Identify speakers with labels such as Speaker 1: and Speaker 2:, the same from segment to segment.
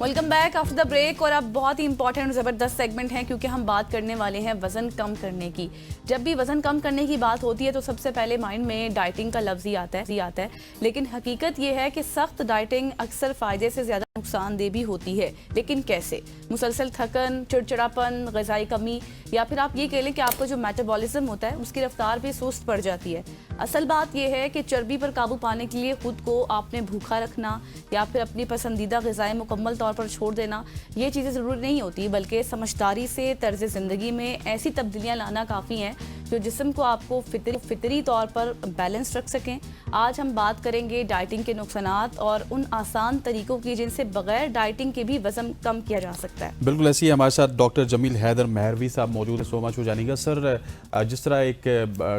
Speaker 1: Welcome back after the break. और अब बहुत ही इंपॉर्टेंट और ज़बरदस्त सेगमेंट है क्योंकि हम बात करने वाले हैं वज़न कम करने की। जब भी वज़न कम करने की बात होती है तो सबसे पहले माइंड में डाइटिंग का लफ्ज़ ही आता है, लेकिन हकीकत ये है कि सख्त डाइटिंग अक्सर फ़ायदे से ज़्यादा नुकसानदेह भी होती है। लेकिन कैसे? मुसलसल थकन, चिड़चिड़ापन, ग़िज़ाई कमी, या फिर आप ये कह लें कि आपका जो मेटाबॉलिज्म होता है उसकी रफ्तार भी सुस्त पड़ जाती है। असल बात यह है कि चर्बी पर काबू पाने के लिए खुद को आपने भूखा रखना या फिर अपनी पसंदीदा ग़िज़ाएँ मुकम्मल तौर पर छोड़ देना, ये चीज़ें ज़रूरी नहीं होती, बल्कि समझदारी से तर्ज़ ज़िंदगी में ऐसी तब्दीलियाँ लाना काफ़ी हैं जो जिस्म को आपको फितरी तौर पर बैलेंस रख सकें। आज हम बात करेंगे डाइटिंग के नुकसानात और उन आसान तरीकों की जिनसे बगैर डाइटिंग के भी वज़न कम किया जा सकता है।
Speaker 2: बिल्कुल ऐसे ही हमारे साथ डॉक्टर जमील हैदर मेहरवी साहब मौजूद है। सो मच हो जानेगा सर। जिस तरह एक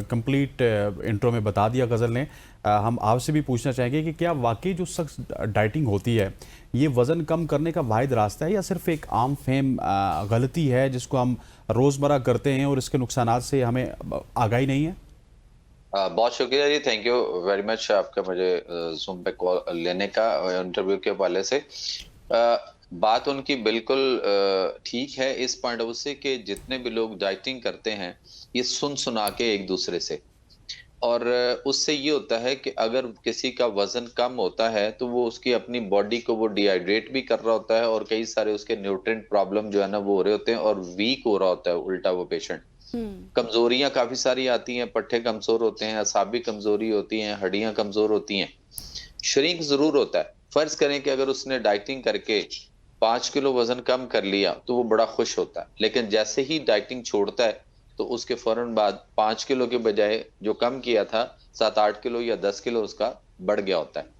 Speaker 2: कंप्लीट इंट्रो में बता दिया गज़ल ने, हम आपसे भी पूछना चाहेंगे कि क्या वाकई जो सख्त डाइटिंग होती है ये वज़न कम करने का वाहिद रास्ता है या सिर्फ एक आम फहम गलती है जिसको हम रोज़मर्रा करते हैं और इसके नुकसानात से हमें आगाही नहीं है?
Speaker 3: बहुत शुक्रिया जी, थैंक यू वेरी मच आपका मुझे जूम पे कॉल लेने का इंटरव्यू के हवाले से। बात उनकी बिल्कुल ठीक है इस पॉइंट ऑफ व्यू से कि जितने भी लोग डाइटिंग करते हैं ये सुना के एक दूसरे से, और उससे ये होता है कि अगर किसी का वजन कम होता है तो वो उसकी अपनी बॉडी को वो डिहाइड्रेट भी कर रहा होता है और कई सारे उसके न्यूट्रिएंट प्रॉब्लम जो है ना वो हो रहे होते हैं और वीक हो रहा होता है उल्टा वो पेशेंट। कमजोरियां काफी सारी आती हैं, पट्टे कमजोर होते हैं, असाबी कमजोरी होती हैं, हड्डियां कमजोर होती हैं, श्रिंक जरूर होता है। फर्ज करें कि अगर उसने डाइटिंग करके 5 किलो वजन कम कर लिया तो वो बड़ा खुश होता है, लेकिन जैसे ही डाइटिंग छोड़ता है तो उसके फौरन बाद 5 किलो के बजाय जो कम किया था 7-8 किलो या 10 किलो उसका बढ़ गया होता है।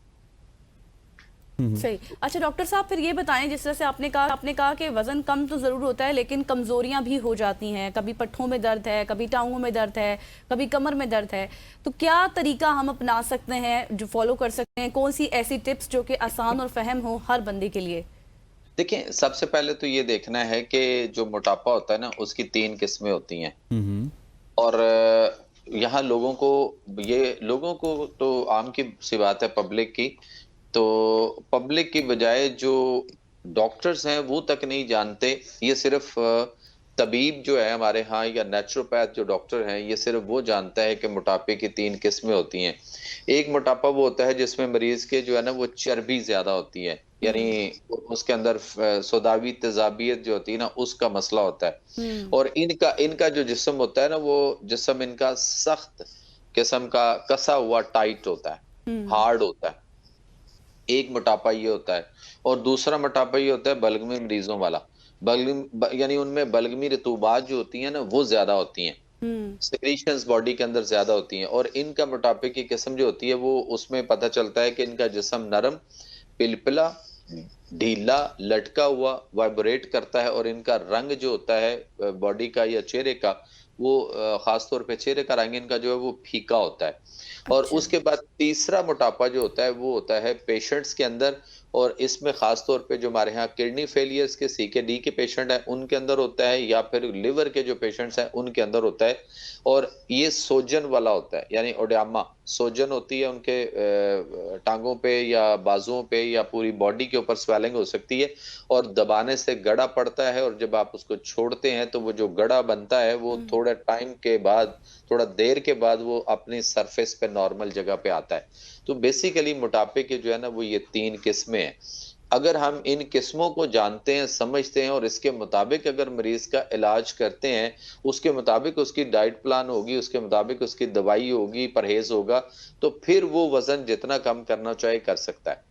Speaker 1: सही। अच्छा डॉक्टर साहब, फिर ये बताएं, जिस तरह से आपने कहा कि वजन कम तो जरूर होता है लेकिन कमजोरियां भी हो जाती हैं, कभी पट्ठों में दर्द है, कभी टांगों में दर्द है, कभी कमर में दर्द है, तो क्या तरीका हम अपना सकते हैं जो फॉलो कर सकते हैं? कौन सी ऐसी टिप्स जो कि आसान और फहम हो हर बंदे के लिए?
Speaker 3: देखिए, सबसे पहले तो ये देखना है कि जो मोटापा होता है ना उसकी 3 किस्में होती हैं। और यहाँ लोगों को तो आम की सी बात है पब्लिक की, तो पब्लिक की बजाय जो डॉक्टर्स हैं वो तक नहीं जानते। ये सिर्फ तबीब जो है हमारे यहाँ या नेचुरोपैथ जो डॉक्टर हैं ये सिर्फ वो जानता है कि मोटापे की 3 किस्में होती हैं। एक मोटापा वो होता है जिसमें मरीज के जो है ना वो चर्बी ज्यादा होती है, यानी उसके अंदर सौदावी तेजाबियत जो होती है ना उसका मसला होता है। और इनका इनका जो जिस्म होता है ना वो जिस्म इनका सख्त किस्म का कसा हुआ टाइट होता है, हार्ड होता है। एक मोटापा ये होता है। और दूसरा मोटापा ये होता है बलगमी मरीजों वाला। यानी उनमें बलगमी रतूबात जो होती है ना वो ज्यादा होती हैं, सिक्रीशंस बॉडी के अंदर ज्यादा होती हैं। और इनका मोटापे की किस्म जो होती है वो उसमें पता चलता है कि इनका जिस्म नरम, पिलपिला, ढीला, लटका हुआ, वाइब्रेट करता है। और इनका रंग जो होता है बॉडी का या चेहरे का, वो खासतौर पे चेहरे का रंग इनका जो है वो फीका होता है। और उसके बाद तीसरा मोटापा जो होता है वो होता है पेशेंट्स के अंदर, और इसमें खासतौर पे जो हमारे यहाँ किडनी फेलियर्स के CKD के पेशेंट हैं उनके अंदर होता है, या फिर लिवर के जो पेशेंट्स हैं उनके अंदर होता है। और ये सोजन वाला होता है, यानी ओडामा सोजन होती है उनके टांगों पे या बाजुओं पे या पूरी बॉडी के ऊपर स्वेलिंग हो सकती है और दबाने से गड़ा पड़ता है। और जब आप उसको छोड़ते हैं तो वो जो गड़ा बनता है वो थोड़ा टाइम के बाद, थोड़ा देर के बाद वो अपनी सरफेस पे नॉर्मल जगह पे आता है। तो बेसिकली मोटापे के जो है ना वो ये 3 किस्में हैं। अगर हम इन किस्मों को जानते हैं, समझते हैं और इसके मुताबिक अगर मरीज का इलाज करते हैं, उसके मुताबिक उसकी डाइट प्लान होगी, उसके मुताबिक उसकी दवाई होगी, परहेज होगा, तो फिर वो वजन जितना कम करना चाहे कर सकता है।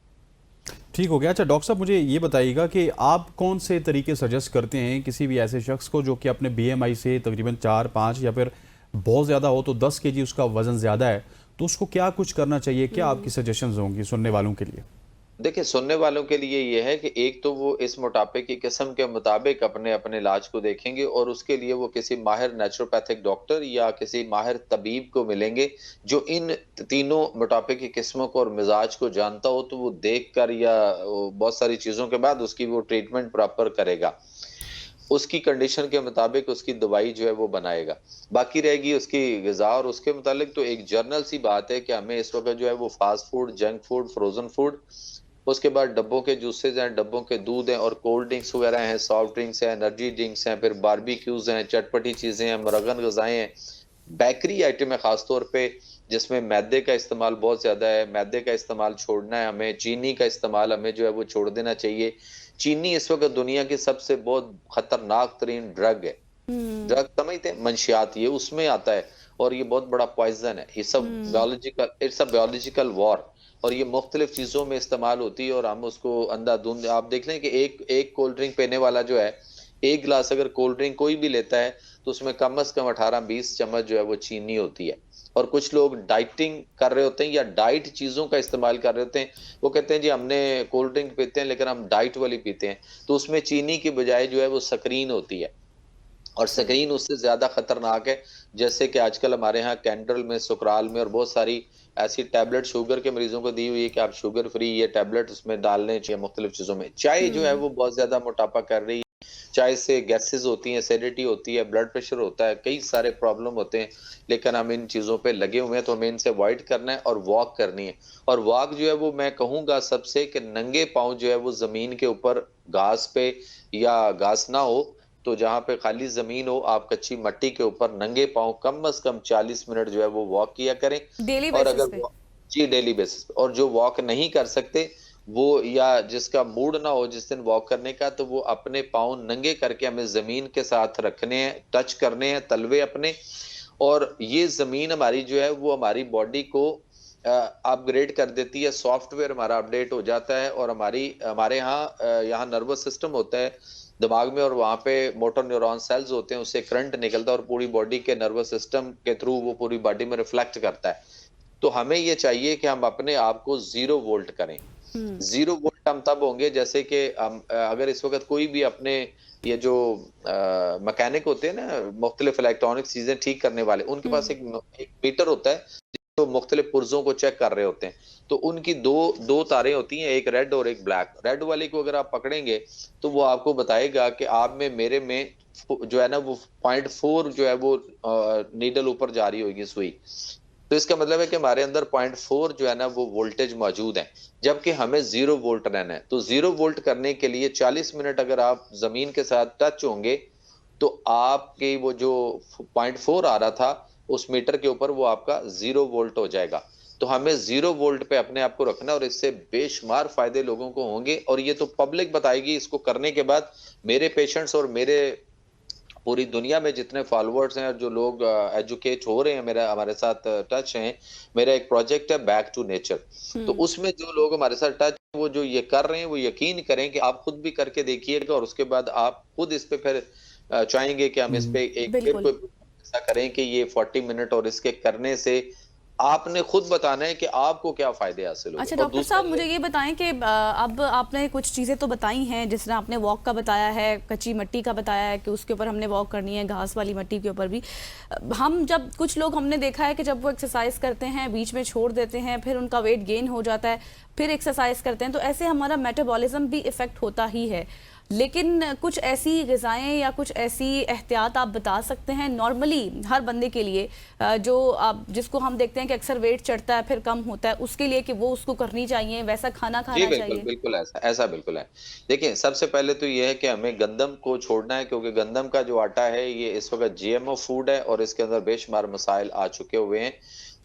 Speaker 2: ठीक हो गया। अच्छा डॉक्टर साहब, मुझे ये बताइएगा कि आप कौन से तरीके सजेस्ट करते हैं किसी भी ऐसे शख्स को जो कि अपने BMI से तकरीबन 4-5 या फिर बहुत ज़्यादा हो तो 10 kg उसका वज़न ज़्यादा है, तो उसको क्या कुछ करना चाहिए? क्या आपकी सजेशंस होंगी सुनने वालों के लिए?
Speaker 3: देखिए, सुनने वालों के लिए ये है कि एक तो वो इस मोटापे की किस्म के मुताबिक अपने अपने इलाज को देखेंगे और उसके लिए वो किसी माहिर नेचुरोपैथिक डॉक्टर या किसी माहिर तबीब को मिलेंगे जो इन तीनों मोटापे की किस्मों को और मिजाज को जानता हो। तो वो देख कर या बहुत सारी चीजों के बाद उसकी वो ट्रीटमेंट प्रॉपर करेगा, उसकी कंडीशन के मुताबिक उसकी दवाई जो है वो बनाएगा। बाकी रहेगी उसकी ग़िज़ा और उसके मुतालिक तो एक जर्नल सी बात है कि हमें इस वक्त जो है वो fast food, junk food, frozen food, उसके बाद डब्बों के जूसेस हैं, डब्बों के दूध हैं, और कोल्ड ड्रिंक्स वगैरह हैं, सॉफ्ट ड्रिंक्स हैं, एनर्जी ड्रिंक्स हैं, फिर बारबेक्यूज हैं, चटपटी चीजें हैं, मुरगन गजाएं हैं, बेकरी आइटम है खासतौर पे जिसमें मैदे का इस्तेमाल बहुत ज्यादा है। मैदे का इस्तेमाल छोड़ना है हमें, चीनी का इस्तेमाल हमें जो है वो छोड़ देना चाहिए। चीनी इस वक्त दुनिया की सबसे बहुत खतरनाक तरीन ड्रग है। ड्रग समझते हैं, मंशियात, ये उसमें आता है और ये बहुत बड़ा पॉइजन है। ये सब biological, it's a biological war, और ये मुख्तलिफ चीजों में इस्तेमाल होती है और हम उसको अंधाधुंध, आप देख लें कि एक कोल्ड ड्रिंक पीने वाला जो है, एक गिलास अगर कोल्ड ड्रिंक कोई भी लेता है तो उसमें कम से कम 18-20 चम्मच जो है वो चीनी होती है। और कुछ लोग डाइटिंग कर रहे होते हैं या डाइट चीजों का इस्तेमाल कर रहे होते हैं, वो कहते हैं जी हमने कोल्ड ड्रिंक पीते हैं लेकिन हम डाइट वाली पीते हैं, तो उसमें चीनी की बजाय जो है वो सक्रीन होती है, और सक्रीन उससे ज्यादा खतरनाक है। जैसे कि आजकल हमारे यहाँ कैंडल में, सुकराल में और बहुत सारी ऐसी टैबलेट शुगर के मरीजों को दी हुई है कि आप शुगर फ्री ये टैबलेट उसमें डालने चाहिए मुख्तलिफ चीजों में। चाय जो है वो बहुत ज्यादा मोटापा कर रही है, चाय से गैसेस होती हैं, एसिडिटी होती है, ब्लड प्रेशर होता है, कई सारे प्रॉब्लम होते हैं, लेकिन हम इन चीजों पे लगे हुए हैं, तो हमें इनसे अवॉइड करना है और वॉक करनी है। और वॉक जो है वो मैं कहूंगा सबसे कि नंगे पांव जो है वो जमीन के ऊपर घास पे, या घास ना हो तो जहां पे खाली जमीन हो, आप कच्ची मट्टी के ऊपर नंगे पांव कम से कम 40 मिनट जो है वो वॉक किया करें।
Speaker 1: डेली
Speaker 3: और
Speaker 1: बेसिस
Speaker 3: अगर
Speaker 1: पे?
Speaker 3: जी डेली बेसिस पे, और जो वॉक नहीं कर सकते वो, या जिसका मूड ना हो जिस दिन वॉक करने का, तो वो अपने पाँव नंगे करके हमें जमीन के साथ रखने हैं, टच करने हैं तलवे अपने, और ये जमीन हमारी जो है वो हमारी बॉडी को अपग्रेड कर देती है, सॉफ्टवेयर हमारा अपडेट हो जाता है, और हमारे यहाँ नर्वस सिस्टम होता है दिमाग में, और वहां पे मोटर न्यूरॉन सेल्स होते हैं, उससे करंट निकलता है और पूरी बॉडी के नर्वस सिस्टम के थ्रू वो पूरी बॉडी में रिफ्लेक्ट करता है। तो हमें ये चाहिए कि हम अपने आप को 0 वोल्ट करें। 0 वोल्ट हम तब होंगे जैसे कि हम अगर इस वक्त कोई भी अपने ये जो मैकेनिक होते हैं ना, मुख्तलिफ इलेक्ट्रॉनिक चीजें ठीक करने वाले, उनके पास एक मीटर होता है जो मुख्तलिफ पुर्जों को चेक कर रहे होते हैं, तो उनकी दो तारें होती हैं, एक रेड और एक ब्लैक। रेड वाली को अगर आप पकड़ेंगे तो वो आपको बताएगा कि आप में मेरे में जो है ना वो 0.4 जो है वो नीडल ऊपर जा रही होगी सुई, तो इसका मतलब है कि हमारे अंदर 0.4 जो है ना वो वोल्टेज मौजूद है, जबकि हमें 0 वोल्ट रहना है। तो 0 वोल्ट करने के लिए 40 मिनट अगर आप जमीन के साथ टच होंगे तो आपके वो जो 0.4 आ रहा था उस मीटर के ऊपर, वो आपका 0 वोल्ट हो जाएगा। तो हमें 0 वोल्ट पे अपने आप को रखना, और इससे बेशुमार फायदे लोगों को होंगे, और ये तो पब्लिक बताएगी। इसको करने के बाद मेरे पेशेंट्स और मेरे पूरी दुनिया में जितने फॉलोअर्स हैं और जो लोग एजुकेट हो रहे हैं, मेरा हमारे साथ टच हैं, मेरा एक प्रोजेक्ट है बैक टू नेचर, तो उसमें जो लोग हमारे साथ टच, वो जो ये कर रहे हैं वो यकीन करें कि आप खुद भी करके देखिएगा, और उसके बाद आप खुद इस पे फिर चाहेंगे कि हम इस पे एक फिर
Speaker 1: बिल्कुल।
Speaker 3: कोई ऐसा करें कि ये 40 मिनट, और इसके करने से आपने खुद बताना है कि आपको क्या फायदे हासिल होंगे।
Speaker 1: अच्छा
Speaker 3: और
Speaker 1: डॉक्टर
Speaker 3: दूसरा
Speaker 1: साहब, मुझे ये बताएं कि अब आपने कुछ चीज़ें तो बताई हैं, जिस तरह आपने वॉक का बताया है, कच्ची मिट्टी का बताया है कि उसके ऊपर हमने वॉक करनी है, घास वाली मिट्टी के ऊपर भी। हम जब कुछ लोग हमने देखा है कि जब वो एक्सरसाइज करते हैं बीच में छोड़ देते हैं, फिर उनका वेट गेन हो जाता है, फिर एक्सरसाइज करते हैं, तो ऐसे हमारा मेटाबॉलिज्म भी इफेक्ट होता ही है। लेकिन कुछ ऐसी ग़िज़ाएँ या कुछ ऐसी एहतियात आप बता सकते हैं नॉर्मली हर बंदे के लिए, जो आप जिसको हम देखते हैं कि अक्सर वेट चढ़ता है फिर कम होता है, उसके लिए कि वो उसको करनी चाहिए, वैसा खाना
Speaker 3: जी
Speaker 1: खाना
Speaker 3: बिल्कुल
Speaker 1: चाहिए?
Speaker 3: बिल्कुल, ऐसा बिल्कुल है। देखिए सबसे पहले तो ये है कि हमें गंदम को छोड़ना है, क्योंकि गंदम का जो आटा है ये इस वक्त जीएमओ फूड है और इसके अंदर बेशुमार मसाइल आ चुके हुए हैं।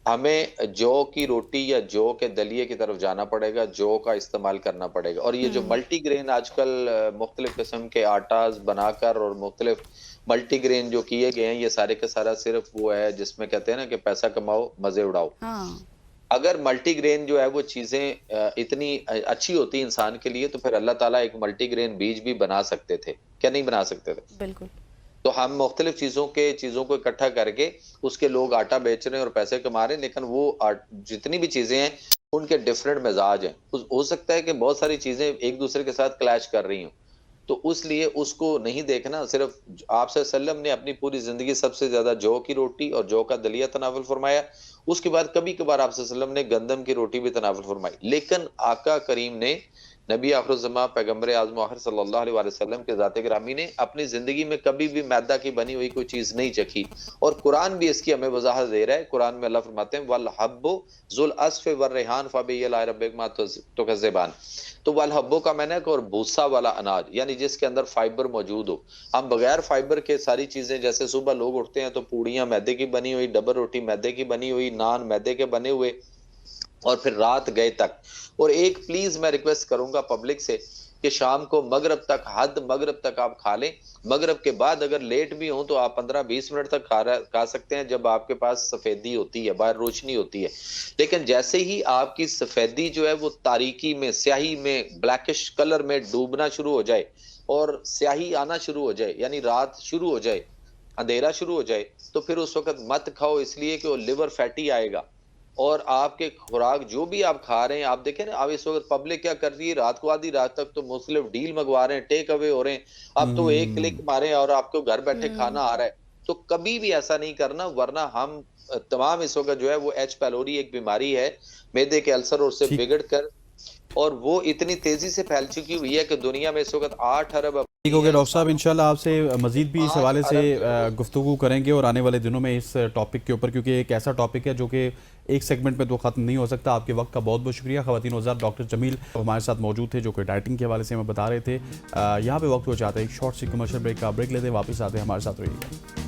Speaker 3: हमें जौ की रोटी या जौ के दलिए की तरफ जाना पड़ेगा, जौ का इस्तेमाल करना पड़ेगा। और ये जो मल्टीग्रेन आजकल मुख्तलिफ किस्म के आटाज बनाकर और मुख्तलिफ मल्टीग्रेन जो किए गए हैं, ये सारे का सारा सिर्फ वो है जिसमें कहते हैं ना कि पैसा कमाओ मजे उड़ाओ।
Speaker 1: हाँ।
Speaker 3: अगर मल्टीग्रेन जो है वो चीजें इतनी अच्छी होती इंसान के लिए, तो फिर अल्लाह ताला एक मल्टीग्रेन बीज भी बना सकते थे, क्या नहीं बना सकते थे?
Speaker 1: बिल्कुल।
Speaker 3: तो हम मुख्तलिफ चीजों को इकट्ठा करके उसके लोग आटा बेच रहे हैं और पैसे कमा रहे हैं, लेकिन वो जितनी भी चीजें हैं उनके डिफरेंट मिजाज हैं। हो सकता है कि बहुत सारी चीजें एक दूसरे के साथ क्लैश कर रही हूँ, तो उसलिए उसको नहीं देखना। सिर्फ आप सल्लम ने अपनी पूरी जिंदगी सबसे ज्यादा जौ की रोटी और जौ का दलिया तनावुल फरमाया, उसके बाद कभी कभार आप सल्लम ने गंदम की रोटी भी तनावुल फरमाई, लेकिन आका करीम ने नबी आखिरुज़्ज़मा पैगम्बर आज़म आखिर सल्लल्लाहु अलैहि वसल्लम के ज़ात गिरामी ने अपनी ज़िंदगी में कभी भी मैदा की बनी हुई कोई चीज़ नहीं चखी, और कुरान भी इसकी हमें वज़ाहत दे रहा है। कुरान में अल्लाह फरमाते हैं वल हब्बु ज़ुल अस्फ़ वर रिहान फ़बिय्यिल रब्बिकुमा तुकज़्ज़िबान। तो वल हब्बो का मैंने और भूसा वाला अनाज, यानी जिसके अंदर फाइबर मौजूद हो। हम बगैर फाइबर के सारी चीज़ें, जैसे सुबह लोग उठते हैं तो पूड़ियाँ मैदे की बनी हुई, डबल रोटी मैदे की बनी हुई, नान मैदे के बने हुए, और फिर रात गए तक। और एक प्लीज मैं रिक्वेस्ट करूंगा पब्लिक से कि शाम को मगरिब तक, हद मगरिब तक आप खा लें। मगरिब के बाद अगर लेट भी हो तो आप 15-20 मिनट तक खा सकते हैं, जब आपके पास सफेदी होती है, बाहर रोशनी होती है। लेकिन जैसे ही आपकी सफेदी जो है वो तारीकी में, स्याही में, ब्लैकिश कलर में डूबना शुरू हो जाए और स्याही आना शुरू हो जाए, यानी रात शुरू हो जाए, अंधेरा शुरू हो जाए, तो फिर उस वक्त मत खाओ, इसलिए कि वो लिवर फैटी आएगा। और आपके खुराक जो भी आप खा रहे हैं, आप देखें ना, अब इस वक्त पब्लिक क्या कर रही है, रात को आधी रात तक तो मुख्तलिफ डील मंगवा रहे हैं, टेक अवे हो रहे हैं। अब तो एक क्लिक मारे और आपको घर बैठे खाना आ रहा है। तो कभी भी ऐसा नहीं करना, वरना हम तमाम इस वक्त जो है वो एच पैलोरी एक बीमारी है मैदे के अल्सर, और उससे
Speaker 2: ठीक।
Speaker 3: बिगड़ कर, और वो इतनी तेजी से फैल चुकी हुई है कि दुनिया में इस वक्त 8 अरब
Speaker 2: ठीक हो गया डॉक्टर साहब, इंशाल्लाह आपसे मज़ीद भी इस
Speaker 3: 8
Speaker 2: हवाले से
Speaker 3: अरब
Speaker 2: गुफ्तगू करेंगे और आने वाले दिनों में इस टॉपिक के ऊपर, क्योंकि एक ऐसा टॉपिक है जो कि एक सेगमेंट में तो ख़त्म नहीं हो सकता। आपके वक्त का बहुत बहुत शुक्रिया। ख़वातीन वज़ार डॉक्टर जमील हमारे साथ मौजूद थे, जो कि डाइटिंग के हवाले से हमें बता रहे थे। यहाँ पे वक्त हो जाता है एक शॉर्ट सी कमर्शियल ब्रेक का। ब्रेक लेते हैं, वापस आते हैं, हमारे साथ रहिएगा।